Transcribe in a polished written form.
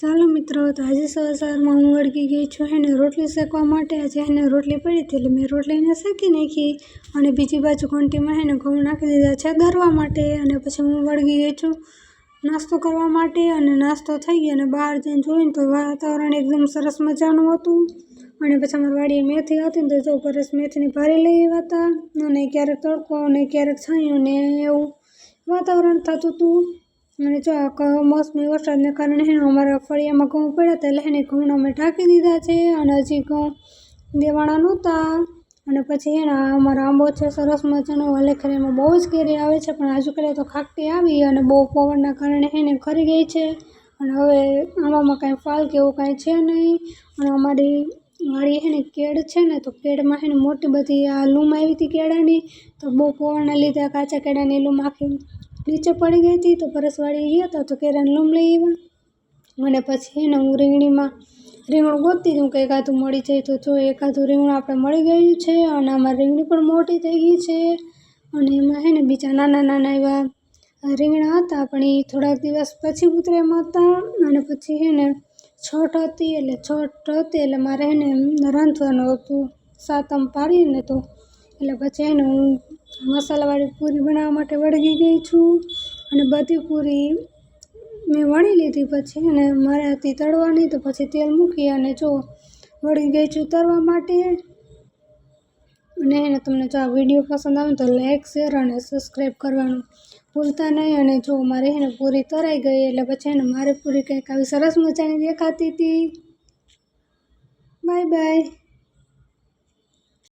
ચાલો મિત્રો, તો આજે સવારમાં હું વળગી ગઈ છું એને રોટલી શેકવા માટે. આજે એને રોટલી પડી હતી એટલે મેં રોટલીને શેકી નાખી અને બીજી બાજુ ઘંટીમાં એને ઘઉં નાખી દીધા છે દરવા માટે. અને પછી હું વળગી ગઈ છું નાસ્તો કરવા માટે. અને નાસ્તો થઈ ગયો અને બહાર જઈને જોઈને તો વાતાવરણ એકદમ સરસ મજાનું હતું. અને પછી અમારી વાડીએ મેથી હતી ને તો જો પરસ મેથીની ભારી લઈ આવ્યા હતા. અને ક્યારેક તડકો અને ક્યારેક છાંયો ને એવું વાતાવરણ થતું હતું. અને જો આ કમોસમી વરસાદને કારણે અમારા ફળિયામાં ઘઉં પડ્યા હતા એટલે એને ઘઉંને અમે ઢાંકી દીધા છે. અને હજી ઘઉં દેવાણા નહોતા. અને પછી અમારો આંબો છે સરસ મજાનો વાલેખર, એમાં બહુ જ કેરી આવે છે પણ આજુ કાલે તો ખાકટી આવી અને બહુ પવનના કારણે એને ખરી ગઈ છે. અને હવે આંબામાં કાંઈ ફાલ કે એવું કાંઈ છે નહીં. અને અમારી વાડી કેળ છે ને તો કેળમાં મોટી બધી આ લૂમ આવી હતી કેળાની, તો બહુ પવનના લીધે કાચા કેળાની લૂમ આખી નીચે પડી ગઈ હતી. તો પરસવાડી ગયા હતા તો કેળાની લૂમ લઈ આવ્યા. અને પછી હું રીંગણું ગોતતી હતું કે એકાદું મળી જાય તો જો એકાદું રીંગણું આપણે મળી ગયું છે. અને આમાં રીંગણી પણ મોટી થઈ ગઈ છે. અને એમાં બીજા નાના નાના એવા રીંગણા હતા પણ એ થોડાક દિવસ પછી ઉતરે એમ હતા. અને પછી છઠ હતી એટલે મારે રાંધવાનું હતું સાતમ પાડીને તો એટલે પછી હું મસાલાવાળી પૂરી બનાવવા માટે વળગી ગઈ છું. અને બધી પૂરી મેં વણી લીધી. પછી મારે હતી તળવાની તો પછી તેલ મૂકી અને જો વળી ગઈ છું તળવા માટે. અને તમને જો આ વિડીયો પસંદ આવે તો લાઈક, શેર અને સબસ્ક્રાઈબ કરવાનું ભૂલતા નહીં. અને જો મારી પૂરી તળાઈ ગઈ એટલે પછી મારી પૂરી કંઈક આવી સરસ મજાની દેખાતી હતી. Bye bye.